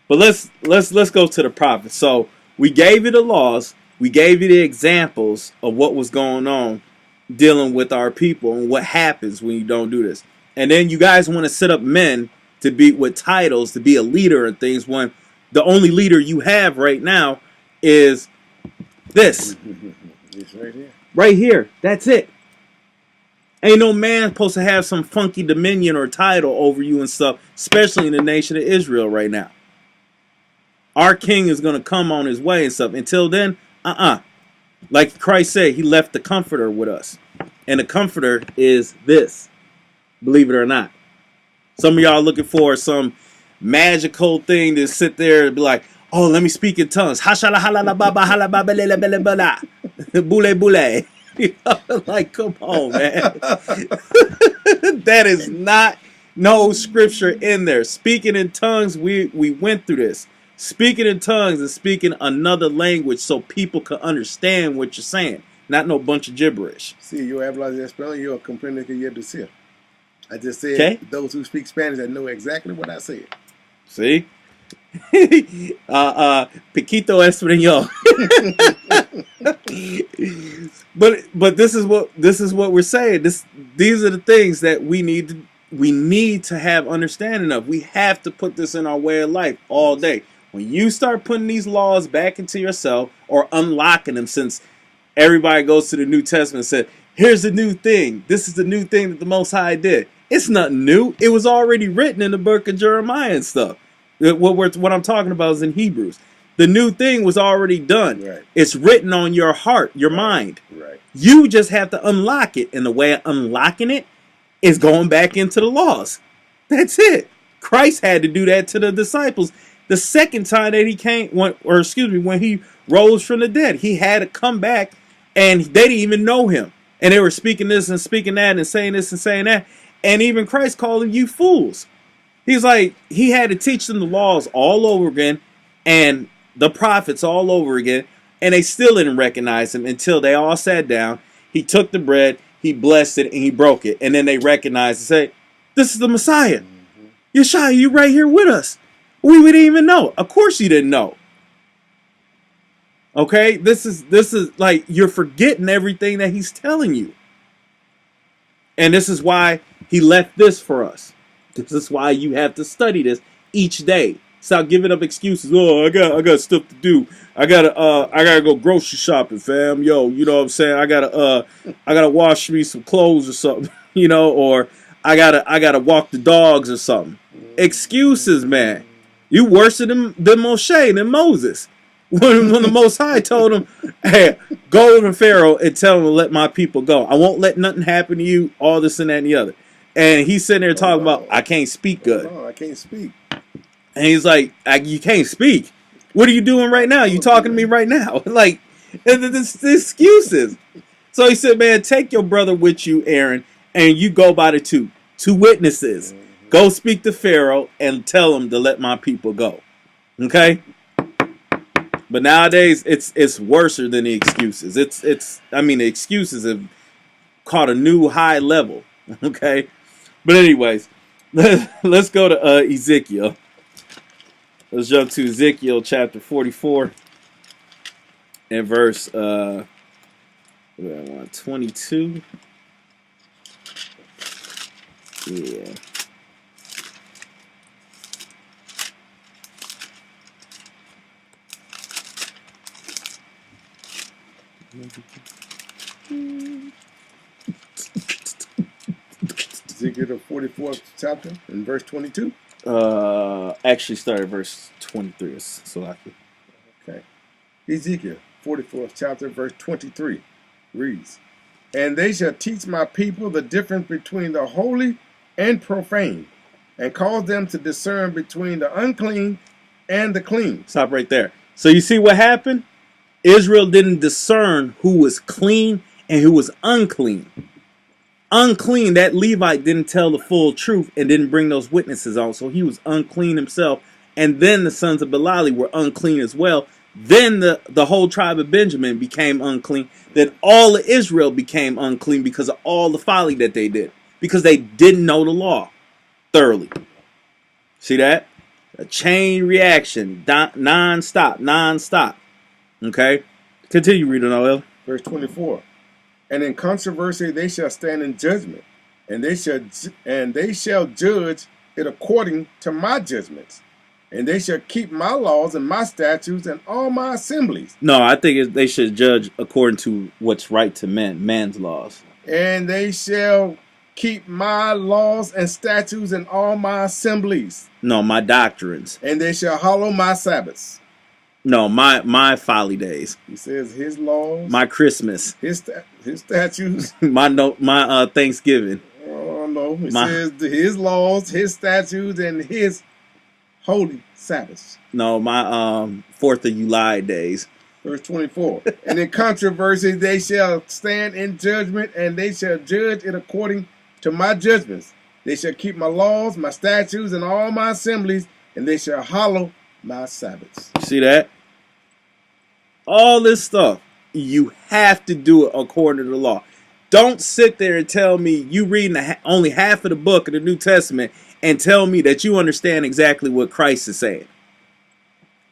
But let's go to the prophets. So we gave you the laws, we gave you the examples of what was going on dealing with our people and what happens when you don't do this. And then you guys want to set up men to be with titles to be a leader and things when the only leader you have right now is this. It's right here. Right here. That's it. Ain't no man supposed to have some funky dominion or title over you and stuff, especially in the nation of Israel right now. Our king is going to come on his way and stuff. Until then, like Christ said, he left the comforter with us. And the comforter is this. Believe it or not. Some of y'all looking for some magical thing to sit there and be like, oh, let me speak in tongues. Hashala halala baba hala baba lele bele bala. Bule bule. Like, come on, man. That is not no scripture in there. Speaking in tongues, we went through this. Speaking in tongues is speaking another language so people can understand what you're saying. Not no bunch of gibberish. Sí, yo hablo de español, yo comprendo que yo decir. I just said those who speak Spanish that know exactly what I said. See? Piquito español. But this is what we're saying. These are the things that we need to have understanding of. We have to put this in our way of life all day. When you start putting these laws back into yourself or unlocking them, since everybody goes to the New Testament and said, here's the new thing. This is the new thing that the Most High did. It's nothing new. It was already written in the book of Jeremiah and stuff. What I'm talking about is in Hebrews. The new thing was already done. Right. It's written on your heart, your mind. Right. You just have to unlock it. And the way of unlocking it is going back into the laws. That's it. Christ had to do that to the disciples. The second time that he came, when he rose from the dead, he had to come back and they didn't even know him. And they were speaking this and speaking that and saying this and saying that. And even Christ called them you fools. He's like, he had to teach them the laws all over again and the prophets all over again. And they still didn't recognize him until they all sat down. He took the bread, he blessed it, and he broke it. And then they recognized and say, this is the Messiah. Yeshua, you right here with us. We didn't even know. Of course you didn't know. Okay? This is like you're forgetting everything that he's telling you. And this is why he left this for us. This is why you have to study this each day. Stop giving up excuses. Oh, I got stuff to do. I gotta go grocery shopping, fam. Yo, you know what I'm saying? I gotta wash me some clothes or something, you know, or I gotta walk the dogs or something. Excuses, man. You worse than Moshe, than Moses. When the Most High told him, hey, go to Pharaoh and tell him to let my people go. I won't let nothing happen to you, all this and that and the other. And he's sitting there talking about, I can't speak good. I can't speak. And he's like, you can't speak. What are you doing right now? You talking to me right now? Like, it's excuses. So he said, man, take your brother with you, Aaron, and you go by the two witnesses. Go speak to Pharaoh and tell him to let my people go. Okay? But nowadays, it's worse than the excuses. The excuses have caught a new high level. Okay? But anyways, let's go to Ezekiel. Let's jump to Ezekiel chapter 44 and verse 22. Yeah. Ezekiel the 44th chapter in verse 22. Actually start at verse 23. Okay. Ezekiel 44th chapter verse 23 reads, and they shall teach my people the difference between the holy and profane, and cause them to discern between the unclean and the clean. Stop right there. So you see what happened? Israel didn't discern who was clean and who was unclean. Unclean, that Levite didn't tell the full truth and didn't bring those witnesses on. So he was unclean himself. And then the sons of Belial were unclean as well Then the whole tribe of Benjamin became unclean. Then all of Israel became unclean because of all the folly that they did. Because they didn't know the law thoroughly. See that? A chain reaction. Non-stop. Okay? Continue reading, Noel. Verse 24. And in controversy they shall stand in judgment, and they shall judge it according to my judgments. And they shall keep my laws and my statutes and all my assemblies. No, I think they should judge according to what's right to man's laws. And they shall keep my laws and statutes and all my assemblies. No, my doctrines. And they shall hallow my Sabbaths. No, my folly days. He says his laws. My Christmas. His statutes. my Thanksgiving. Oh no. He says his laws, his statutes, and his holy Sabbaths. No, my 4th of July days. Verse 24. And in controversy they shall stand in judgment, and they shall judge it according to my judgments. They shall keep my laws, my statutes, and all my assemblies, and they shall hallow my Sabbaths. See that? All this stuff, you have to do it according to the law. Don't sit there and tell me you reading only half of the book of the New Testament and tell me that you understand exactly what Christ is saying.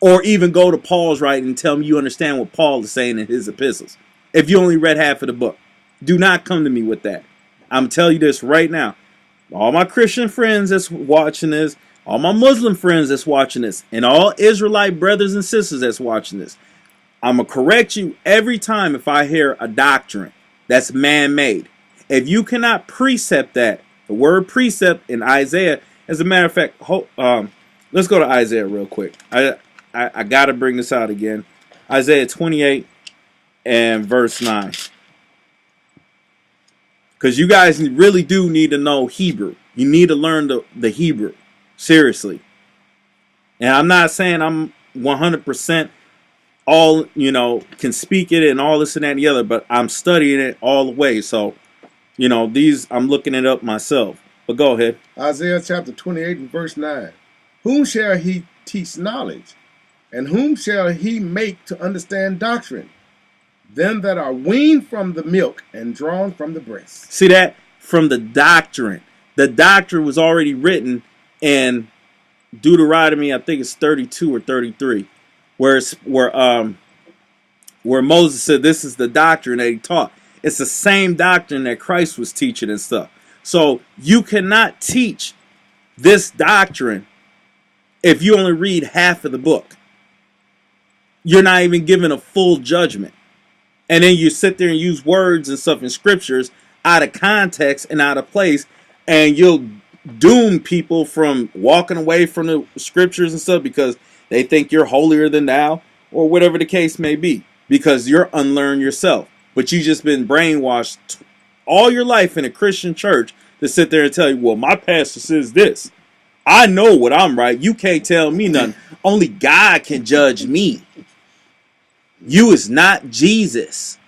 Or even go to Paul's writing and tell me you understand what Paul is saying in his epistles. If you only read half of the book. Do not come to me with that. I'm telling you this right now. All my Christian friends that's watching this, all my Muslim friends that's watching this, and all Israelite brothers and sisters that's watching this, I'm going to correct you every time if I hear a doctrine that's man-made. If you cannot precept that, the word precept in Isaiah, as a matter of fact, let's go to Isaiah real quick. I got to bring this out again. Isaiah 28 and verse 9. Because you guys really do need to know Hebrew. You need to learn the Hebrew. Seriously. And I'm not saying I'm 100% all, can speak it and all this and that and the other, but I'm studying it all the way. So, I'm looking it up myself. But go ahead. Isaiah chapter 28 and verse 9. Whom shall he teach knowledge? And whom shall he make to understand doctrine? Them that are weaned from the milk and drawn from the breast. See that? From the doctrine. The doctrine was already written in Deuteronomy, I think it's 32 or 33. Where Moses said this is the doctrine that he taught. It's the same doctrine that Christ was teaching and stuff. So you cannot teach this doctrine if you only read half of the book. You're not even given a full judgment. And then you sit there and use words and stuff in scriptures out of context and out of place, and you'll doom people from walking away from the scriptures and stuff because they think you're holier than thou, or whatever the case may be, because you're unlearned yourself. But you just been brainwashed all your life in a Christian church to sit there and tell you, well, my pastor says this. I know what I'm right. You can't tell me nothing. Only God can judge me. You is not Jesus.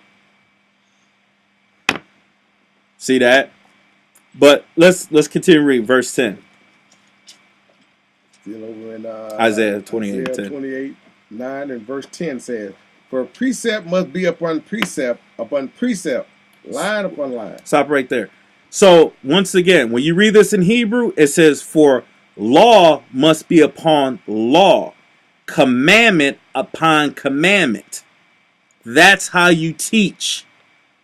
See that? But let's continue reading verse 10. Still over in Isaiah 28, Isaiah 10. 28, 9 and verse 10 says, for precept must be upon precept, line upon line. Stop right there. So, once again, when you read this in Hebrew, it says, for law must be upon law, commandment upon commandment. That's how you teach.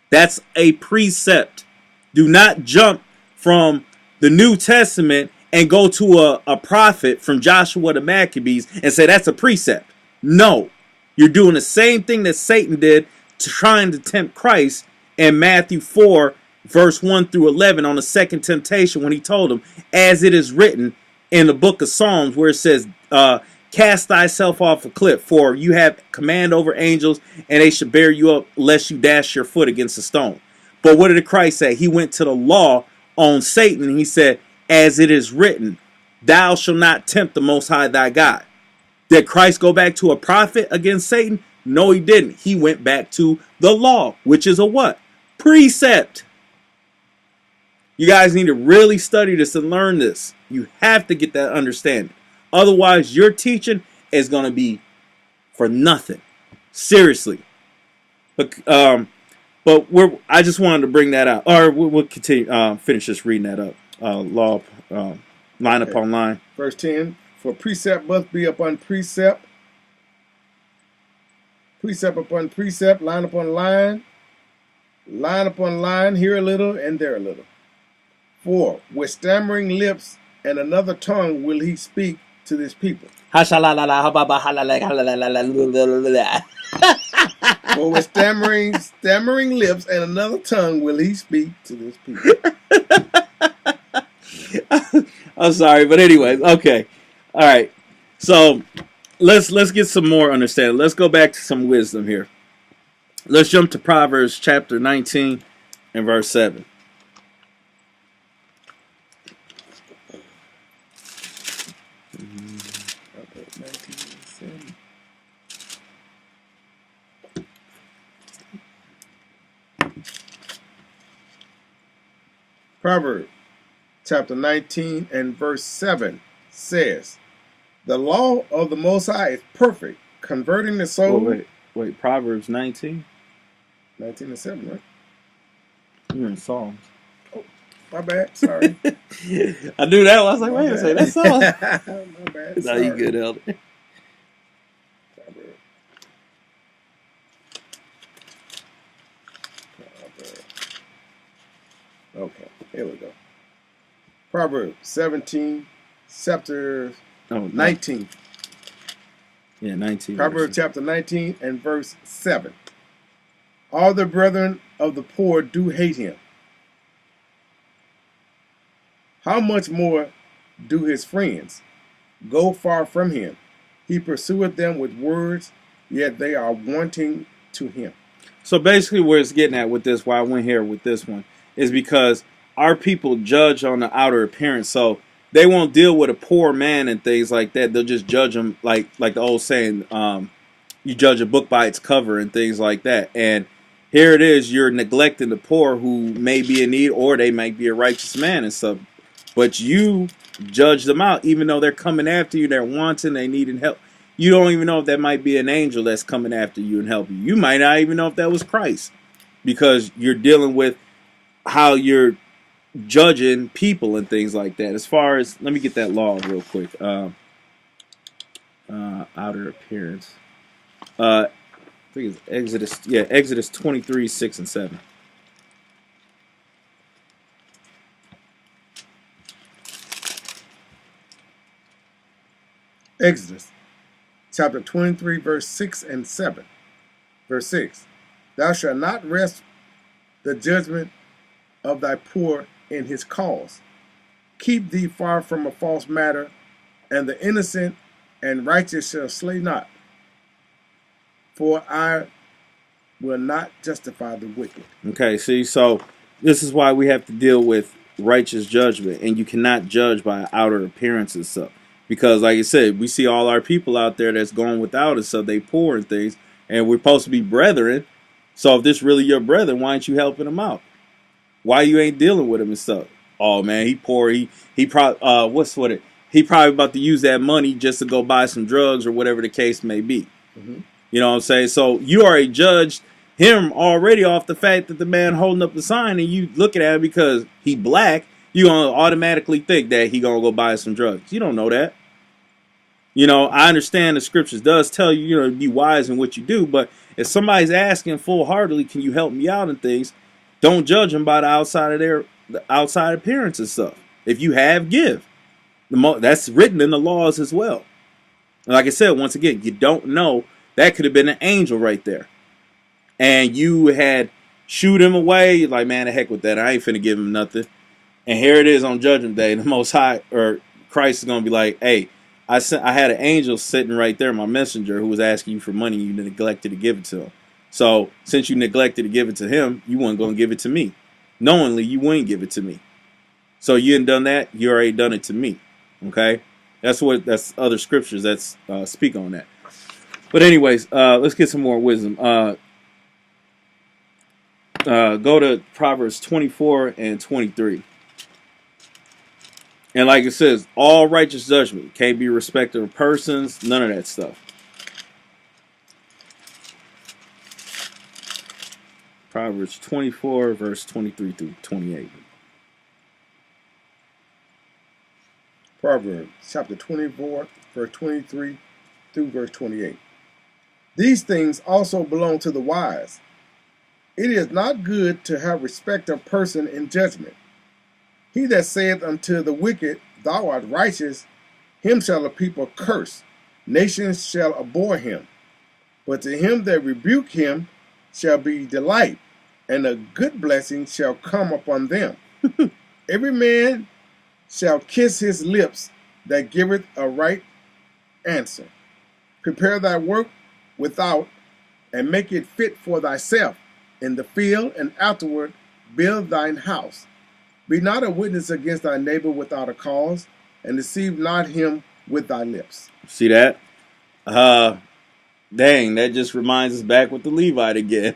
That's a precept. Do not jump from the New Testament and go to a prophet from Joshua the Maccabees and say that's a precept. No. You're doing the same thing that Satan did to trying to tempt Christ in Matthew 4, verse 1 through 11 on the second temptation when he told him, as it is written in the book of Psalms where it says, cast thyself off a cliff, for you have command over angels, and they should bear you up lest you dash your foot against a stone. But what did Christ say? He went to the law on Satan, and he said, as it is written, thou shalt not tempt the Most High thy God. Did Christ go back to a prophet against Satan? No, he didn't. He went back to the law, which is a what? Precept. You guys need to really study this and learn this. You have to get that understanding. Otherwise, your teaching is going to be for nothing. Seriously. But I just wanted to bring that out. Or we'll continue, finish just reading that up. Law, line Okay. upon line. Verse 10, for precept must be upon precept, precept upon precept, line upon line upon line, here a little and there a little. 4, with stammering lips and another tongue will he speak to this people. For with stammering lips and another tongue will he speak to this people. I'm sorry, but anyways, okay. All right. So let's get some more understanding. Let's go back to some wisdom here. Let's jump to Proverbs chapter 19 and verse 7. Proverbs chapter 19 and verse 7 says, the law of the Most High is perfect, converting the soul. Wait, Proverbs 19? 19 and 7, right? You're in Psalms. Oh, my bad. Sorry. I knew that. I was like, wait a second, that's Psalms. My bad. No, you good, Elder. Okay, here we go. Proverbs 17, chapter 19. Yeah, 19. Proverbs chapter 19 and verse 7. All the brethren of the poor do hate him. How much more do his friends go far from him? He pursueth them with words, yet they are wanting to him. So basically where it's getting at with this, why I went here with this one, is because our people judge on the outer appearance. So they won't deal with a poor man and things like that. They'll just judge them like the old saying, you judge a book by its cover and things like that. And here it is, you're neglecting the poor who may be in need, or they might be a righteous man and stuff. But you judge them out, even though they're coming after you, they're wanting, they needing help. You don't even know if that might be an angel that's coming after you and helping you. You might not even know if that was Christ, because you're dealing with how you're judging people and things like that. As far as, let me get that law real quick. Outer appearance. I think it's Exodus. Yeah, Exodus 23, 6 and 7. Exodus chapter 23, verse 6 and 7. Verse 6. Thou shalt not rest the judgment of thy poor in his cause. Keep thee far from a false matter, and the innocent and righteous shall slay not. For I will not justify the wicked. Okay, see, so this is why we have to deal with righteous judgment, and you cannot judge by outer appearance and stuff. Because, like I said, we see all our people out there that's going without us, so they poor and things, and we're supposed to be brethren. So if this really your brother, why aren't you helping him out? Why you ain't dealing with him and stuff? Oh man, he poor. He probably he probably about to use that money just to go buy some drugs or whatever the case may be. Mm-hmm. You know what I'm saying? So you already judged him already off the fact that the man holding up the sign, and you looking at him because he black, you gonna automatically think that he gonna go buy some drugs. You don't know that. You know, I understand the scriptures does tell you, to be wise in what you do, but if somebody's asking full-heartedly, can you help me out and things, don't judge them by the outside appearance and stuff. If you have, give. That's written in the laws as well. And like I said, once again, you don't know. That could have been an angel right there. And you had shoot him away. You're like, man, the heck with that. I ain't finna give him nothing. And here it is on Judgment Day. The Most High, or Christ, is going to be like, hey, I had an angel sitting right there, my messenger, who was asking you for money. You neglected to give it to him. So since you neglected to give it to him, you weren't going to give it to me. Knowingly, you wouldn't give it to me. So you ain't done that. You already done it to me. Okay? That's other scriptures that speak on that. But anyways, let's get some more wisdom. Go to Proverbs 24 and 23. And like it says, all righteous judgment can't be respected of persons, none of that stuff. Proverbs 24, verse 23 through 28. Proverbs chapter 24, verse 23 through verse 28. These things also belong to the wise. It is not good to have respect of person in judgment. He that saith unto the wicked, Thou art righteous, him shall the people curse. Nations shall abhor him. But to him that rebuke him shall be delight, and a good blessing shall come upon them. Every man shall kiss his lips that giveth a right answer. Prepare thy work without, and make it fit for thyself in the field, and afterward build thine house. Be not a witness against thy neighbor without a cause, and deceive not him with thy lips. See that? Dang, that just reminds us back with the Levite again.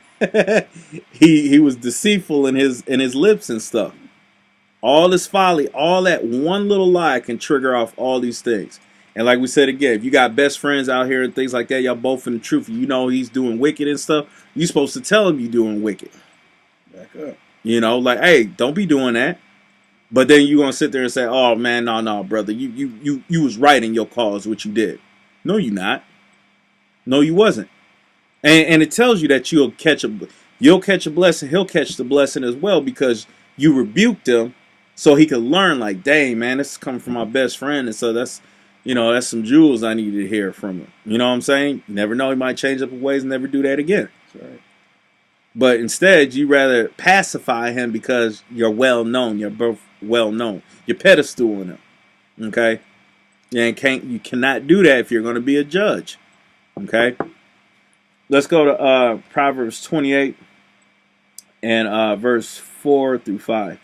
he was deceitful in his lips and stuff. All this folly, all that one little lie can trigger off all these things. And like we said again, if you got best friends out here and things like that, y'all both in the truth, you know he's doing wicked and stuff, you're supposed to tell him you're doing wicked. Back up. You know, like, hey, don't be doing that. But then you're going to sit there and say, oh, man, no, brother, you was right in your cause, what you did. No, you not. No, you wasn't. And it tells you that you'll catch a blessing. He'll catch the blessing as well because you rebuked him so he could learn like, dang, man, this is coming from my best friend. And so that's some jewels I needed to hear from him. You know what I'm saying? You never know. He might change up his ways and never do that again. That's right. But instead, you rather pacify him because you're well known. You're both well known. You're pedestaling him. Okay? You cannot do that if you're going to be a judge. Okay? Let's go to Proverbs 28 and verse 4 through 5.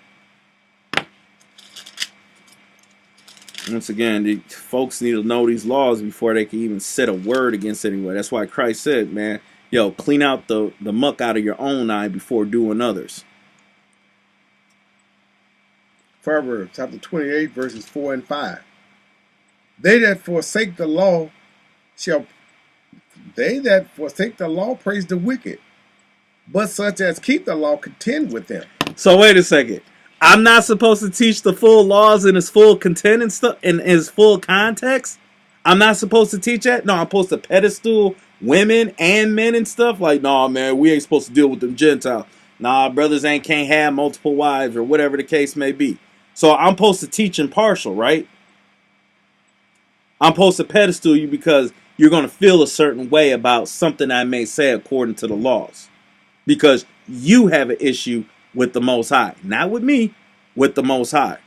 Once again, the folks need to know these laws before they can even set a word against anyone. That's why Christ said, man, yo, clean out the muck out of your own eye before doing others. Proverbs chapter 28, verses 4 and 5. They that forsake the law praise the wicked, but such as keep the law contend with them. So wait a second. I'm not supposed to teach the full laws in its full content and stuff in its full context? I'm not supposed to teach that? No, I'm supposed to pedestal women and men and stuff? Like, nah, man, we ain't supposed to deal with them Gentiles. Nah, brothers can't have multiple wives or whatever the case may be. So I'm supposed to teach impartial, right? I'm supposed to pedestal you because you're going to feel a certain way about something I may say according to the laws. Because you have an issue with the Most High. Not with me, with the Most High.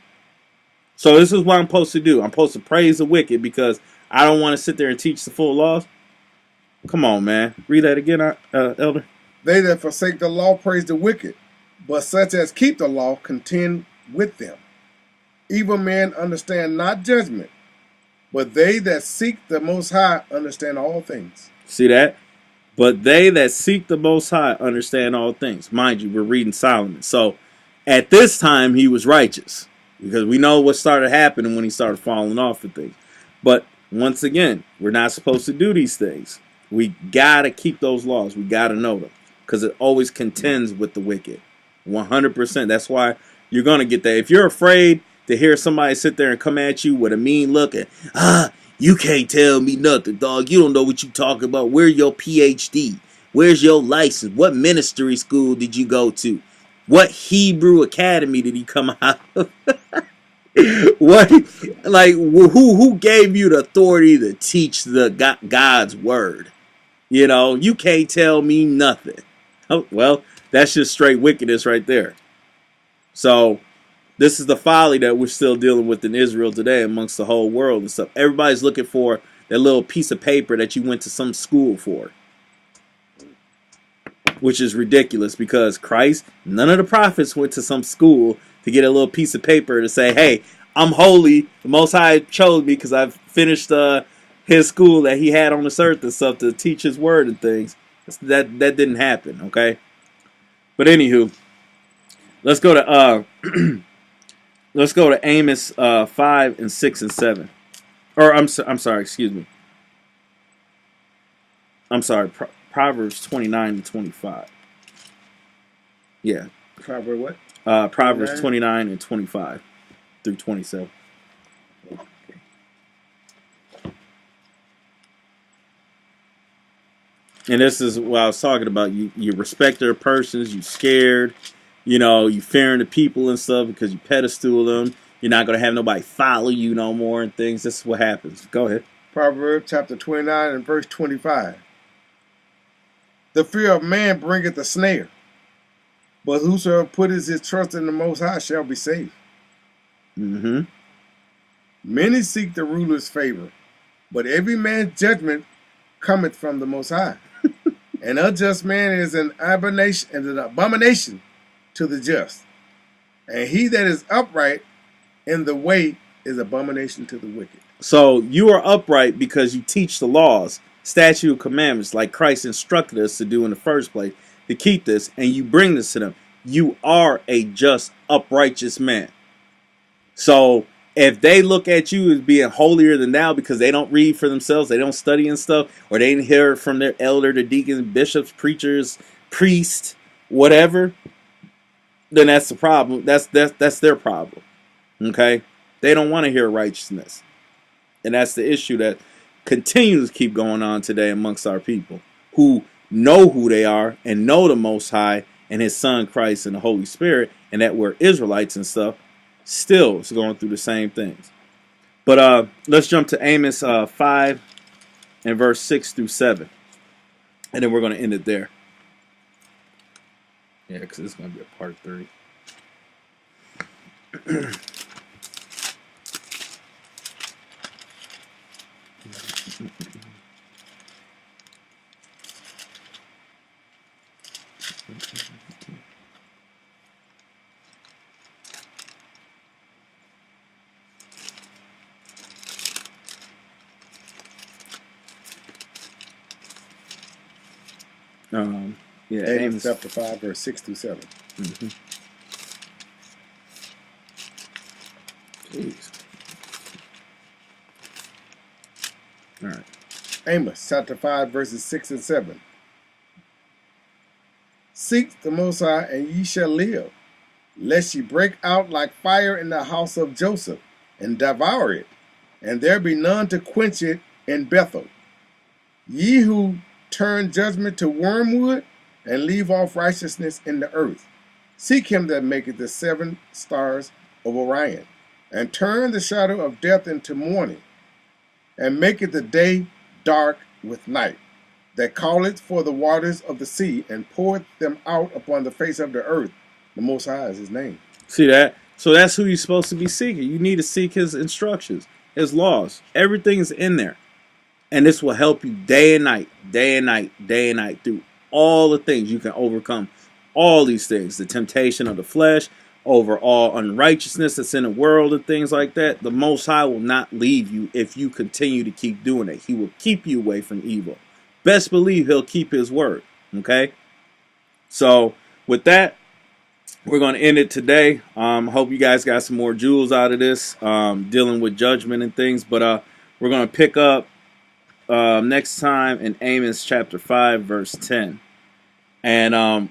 So this is what I'm supposed to do. I'm supposed to praise the wicked because I don't want to sit there and teach the full laws. Come on, man. Read that again, Elder. They that forsake the law praise the wicked, but such as keep the law contend with them. Evil men understand not judgment, but they that seek the Most High understand all things. See that? But they that seek the Most High understand all things. Mind you, we're reading Solomon. So at this time, he was righteous. Because we know what started happening when he started falling off of things. But once again, we're not supposed to do these things. We got to keep those laws. We got to know them. Because it always contends with the wicked. 100%. That's why you're going to get that. If you're afraid to hear somebody sit there and come at you with a mean look and, you can't tell me nothing, dog. You don't know what you talking about. Where's your PhD? Where's your license? What ministry school did you go to? What Hebrew academy did he come out of? What, like, who gave you the authority to teach the God's word? You know, you can't tell me nothing. Oh, well, that's just straight wickedness right there. So this is the folly that we're still dealing with in Israel today amongst the whole world and stuff. Everybody's looking for that little piece of paper that you went to some school for. Which is ridiculous because Christ, none of the prophets went to some school to get a little piece of paper to say, hey, I'm holy. The Most High chose me because I've finished his school that he had on this earth and stuff to teach his word and things. That didn't happen, okay? But anywho, let's go to Amos 5 and 6 and 7. Or I'm sorry, excuse me. I'm sorry, Proverbs 29 and 25. Yeah. Proverbs what? Proverbs 29 and 25 through 27. And this is what I was talking about. You respect their persons. You scared. You fearing the people and stuff because you pedestal them. You're not going to have nobody follow you no more and things. This is what happens. Go ahead. Proverbs chapter 29 and verse 25. The fear of man bringeth a snare, but whosoever putteth his trust in the Most High shall be safe. Mm-hmm. Many seek the ruler's favor, but every man's judgment cometh from the Most High. An unjust man is an abomination to the just, and he that is upright in the way is abomination to the wicked. So you are upright because you teach the laws, statute of commandments, like Christ instructed us to do in the first place, to keep this, and you bring this to them. You are a just, uprighteous man. So if they look at you as being holier than thou because they don't read for themselves, they don't study and stuff, or they didn't hear from their elder, the deacons, bishops, preachers, priests, whatever, then that's the problem. That's their problem. Okay? They don't want to hear righteousness. And that's the issue that continues to keep going on today amongst our people who know who they are and know the Most High and His Son Christ and the Holy Spirit, and that we're Israelites and stuff. Still is going through the same things. But let's jump to Amos 5 and verse 6 through 7. And then we're going to end it there. Yeah, because this is going to be a part 3. Amos chapter 5, verse 6 through 7. Mm-hmm. Jeez. All right. Amos chapter 5, verses 6 and 7. Seek the Most High, and ye shall live, lest ye break out like fire in the house of Joseph, and devour it, and there be none to quench it in Bethel. Ye who turn judgment to wormwood, and leave off righteousness in the earth. Seek him that maketh the 7 stars of Orion, and turn the shadow of death into morning, and maketh the day dark with night, that calleth for the waters of the sea, and poureth them out upon the face of the earth. The Most High is his name. See that? So that's who you're supposed to be seeking. You need to seek his instructions, his laws. Everything's in there. And this will help you day and night, day and night, day and night through all the things. You can overcome all these things. The temptation of the flesh, over all unrighteousness that's in the world and things like that. The Most High will not leave you if you continue to keep doing it. He will keep you away from evil. Best believe he'll keep his word. Okay? So with that, we're going to end it today. Hope you guys got some more jewels out of this, dealing with judgment and things. But we're going to pick up next time in Amos chapter 5 verse 10 and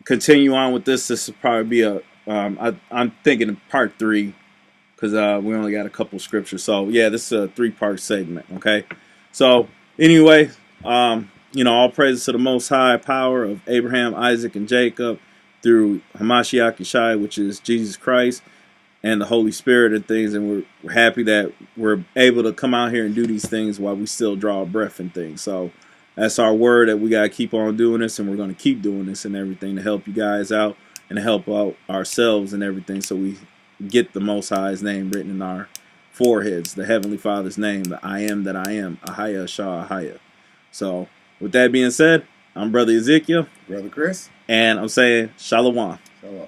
continue on with this. This will probably be I'm thinking of part 3 because we only got a couple scriptures. So yeah, this is a 3-part segment. Okay, so anyway, all praises to the Most High power of Abraham, Isaac, and Jacob through Hamashiach Yeshai, which is Jesus Christ, and the Holy Spirit and things, and we're happy that we're able to come out here and do these things while we still draw a breath and things. So that's our word that we got to keep on doing this, and we're going to keep doing this and everything to help you guys out and to help out ourselves and everything, so we get the Most High's name written in our foreheads, the Heavenly Father's name, the I am that I am, Ahaya Shah Ahaya. So with that being said, I'm Brother Ezekiel. Brother Chris. And I'm saying Shalom. Shalom.